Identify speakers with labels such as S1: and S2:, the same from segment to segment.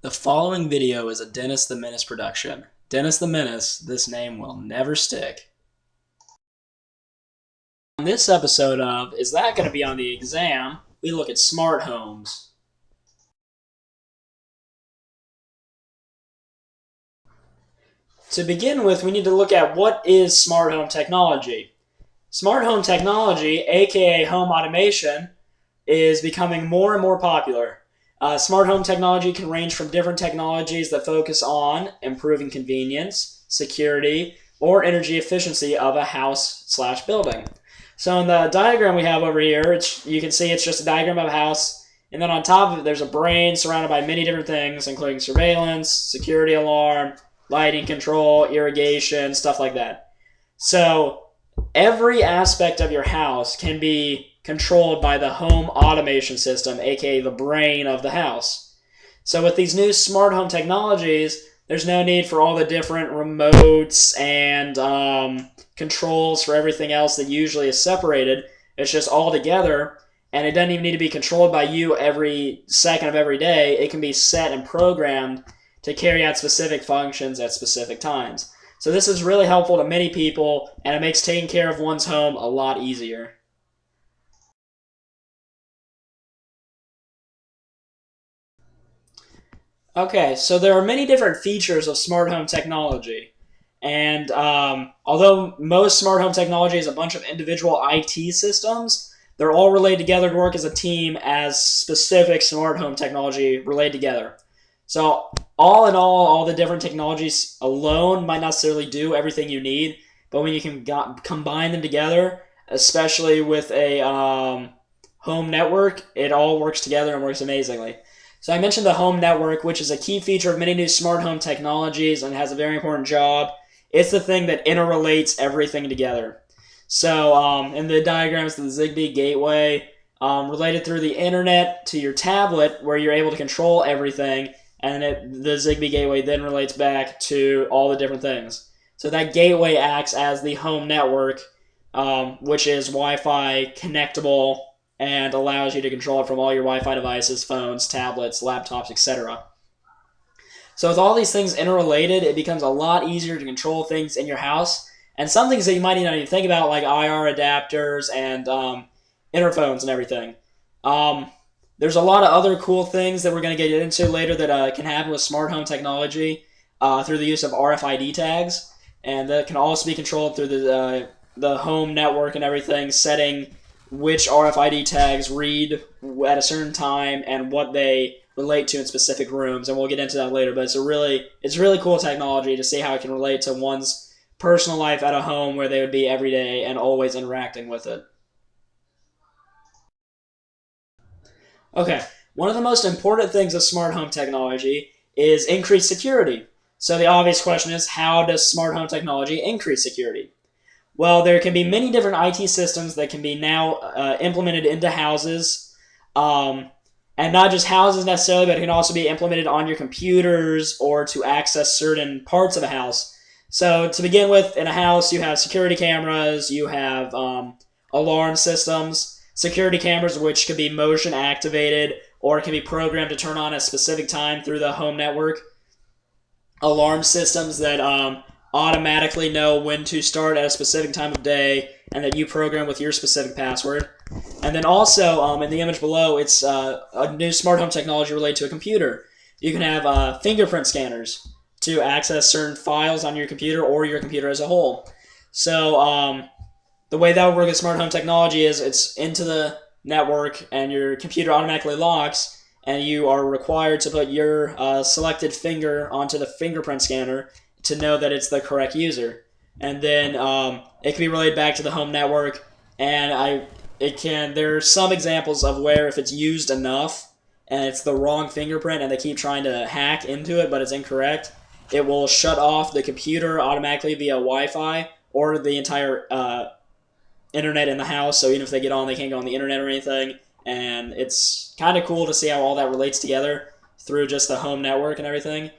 S1: The following video is a Dennis the Menace production. Dennis the Menace, this name will never stick. On this episode of Is That Going to Be on the Exam, we look at smart homes. To begin with, we need to look at what is smart home technology. Smart home technology, aka home automation, is becoming more and more popular. Smart home technology can range from different technologies that focus on improving convenience, security, or energy efficiency of a house/building. So in the diagram we have over here, you can see it's just a diagram of a house, and then on top of it there's a brain surrounded by many different things, including surveillance, security alarm, lighting control, irrigation, stuff like that. So every aspect of your house can be controlled by the home automation system, aka the brain of the house. So with these new smart home technologies, there's no need for all the different remotes and controls for everything else that usually is separated. It's just all together, and it doesn't even need to be controlled by you every second of every day. It can be set and programmed to carry out specific functions at specific times. So this is really helpful to many people, and it makes taking care of one's home a lot easier. Okay, so there are many different features of smart home technology. And although most smart home technology is a bunch of individual IT systems, they're all related together to work as a team as specific smart home technology related together. So all in all the different technologies alone might not necessarily do everything you need, but when you can combine them together, especially with a home network, it all works together and works amazingly. So I mentioned the home network, which is a key feature of many new smart home technologies and has a very important job. It's the thing that interrelates everything together. So in the diagrams, the Zigbee gateway related through the internet to your tablet, where you're able to control everything, and the Zigbee gateway then relates back to all the different things. So that gateway acts as the home network, which is Wi-Fi connectable and allows you to control it from all your Wi-Fi devices, phones, tablets, laptops, etc. So with all these things interrelated, it becomes a lot easier to control things in your house, and some things that you might not even think about, like IR adapters and interphones and everything. There's a lot of other cool things that we're going to get into later that can happen with smart home technology through the use of RFID tags, and that can also be controlled through the home network and everything, setting which RFID tags read at a certain time and what they relate to in specific rooms, and we'll get into that later. But it's really cool technology to see how it can relate to one's personal life at a home where they would be every day and always interacting with it. Okay, one of the most important things of smart home technology is increased security. So the obvious question is, how does smart home technology increase security? Well, there can be many different IT systems that can be now implemented into houses, and not just houses necessarily, but it can also be implemented on your computers or to access certain parts of a house. So to begin with, in a house, you have security cameras, you have alarm systems, security cameras which can be motion activated or can be programmed to turn on at a specific time through the home network, alarm systems that automatically know when to start at a specific time of day and that you program with your specific password. And then also, in the image below, it's a new smart home technology related to a computer. You can have fingerprint scanners to access certain files on your computer or your computer as a whole. So the way that would work with smart home technology is it's into the network and your computer automatically locks, and you are required to put your selected finger onto the fingerprint scanner to know that it's the correct user. And then it can be relayed back to the home network, and there are some examples of where if it's used enough and it's the wrong fingerprint and they keep trying to hack into it but it's incorrect, it will shut off the computer automatically via Wi-Fi or the entire internet in the house. So even if they get on, they can't go on the internet or anything. And it's kind of cool to see how all that relates together through just the home network and everything.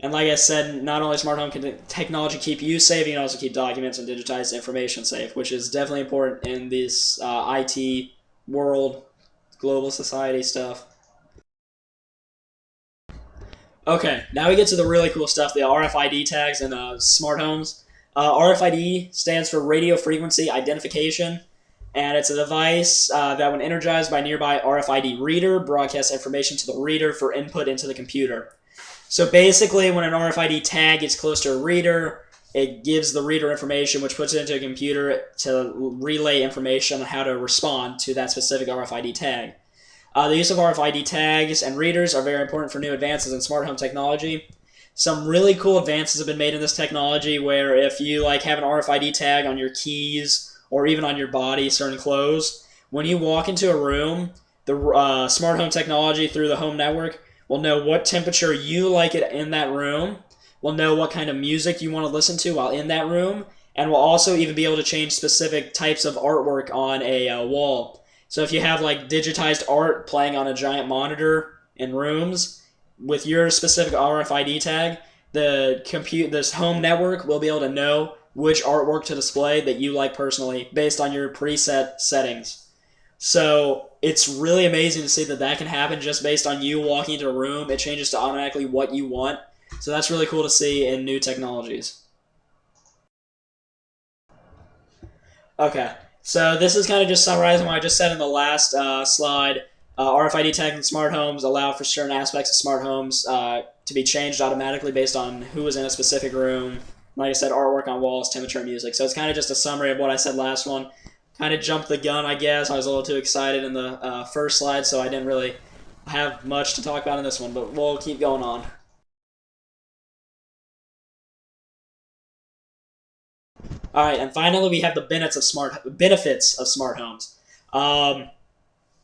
S1: And like I said, not only smart home technology keep you safe, you can also keep documents and digitized information safe, which is definitely important in this IT world, global society stuff. Okay, now we get to the really cool stuff, the RFID tags in smart homes. RFID stands for radio frequency identification, and it's a device that, when energized by a nearby RFID reader, broadcasts information to the reader for input into the computer. So basically, when an RFID tag gets close to a reader, it gives the reader information, which puts it into a computer to relay information on how to respond to that specific RFID tag. The use of RFID tags and readers are very important for new advances in smart home technology. Some really cool advances have been made in this technology, where if you have an RFID tag on your keys or even on your body, certain clothes, when you walk into a room, the smart home technology through the home network will know what temperature you like it in that room, will know what kind of music you want to listen to while in that room, and will also even be able to change specific types of artwork on a wall. So if you have digitized art playing on a giant monitor in rooms with your specific RFID tag, this home network will be able to know which artwork to display that you like personally based on your preset settings. So it's really amazing to see that can happen just based on you walking into a room. It changes to automatically what you want. So that's really cool to see in new technologies. Okay, so this is kind of just summarizing what I just said in the last slide. RFID tags in smart homes allow for certain aspects of smart homes to be changed automatically based on who is in a specific room. Like I said, artwork on walls, temperature, music. So it's kind of just a summary of what I said last one. Kind of jumped the gun, I guess. I was a little too excited in the first slide, so I didn't really have much to talk about in this one, but we'll keep going on. All right, and finally we have the benefits of smart homes.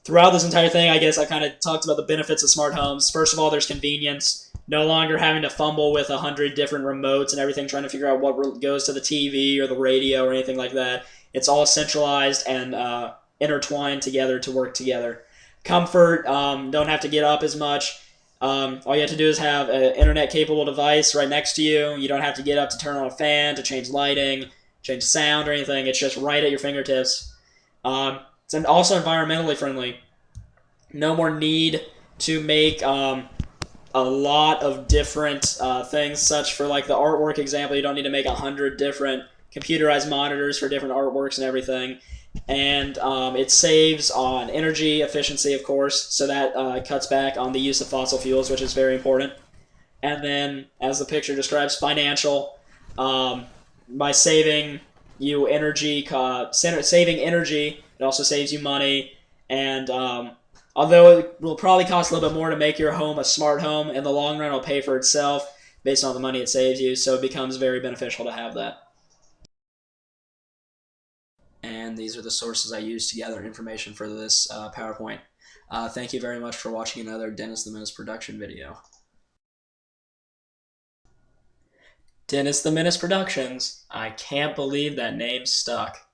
S1: Throughout this entire thing, I guess I kind of talked about the benefits of smart homes. First of all, there's convenience. No longer having to fumble with 100 different remotes and everything, trying to figure out what goes to the TV or the radio or anything like that. It's all centralized and intertwined together to work together. Comfort, don't have to get up as much. All you have to do is have an internet-capable device right next to you. You don't have to get up to turn on a fan, to change lighting, change sound or anything. It's just right at your fingertips. It's also environmentally friendly. No more need to make a lot of different things, such for the artwork example. You don't need to make 100 different computerized monitors for different artworks and everything. And it saves on energy efficiency, of course, so that cuts back on the use of fossil fuels, which is very important. And then, as the picture describes, financial, by saving you energy, it also saves you money. And although it will probably cost a little bit more to make your home a smart home, in the long run it'll pay for itself based on the money it saves you, so it becomes very beneficial to have that. And these are the sources I used to gather information for this PowerPoint. Thank you very much for watching another Dennis the Menace production video. Dennis the Menace Productions. I can't believe that name stuck.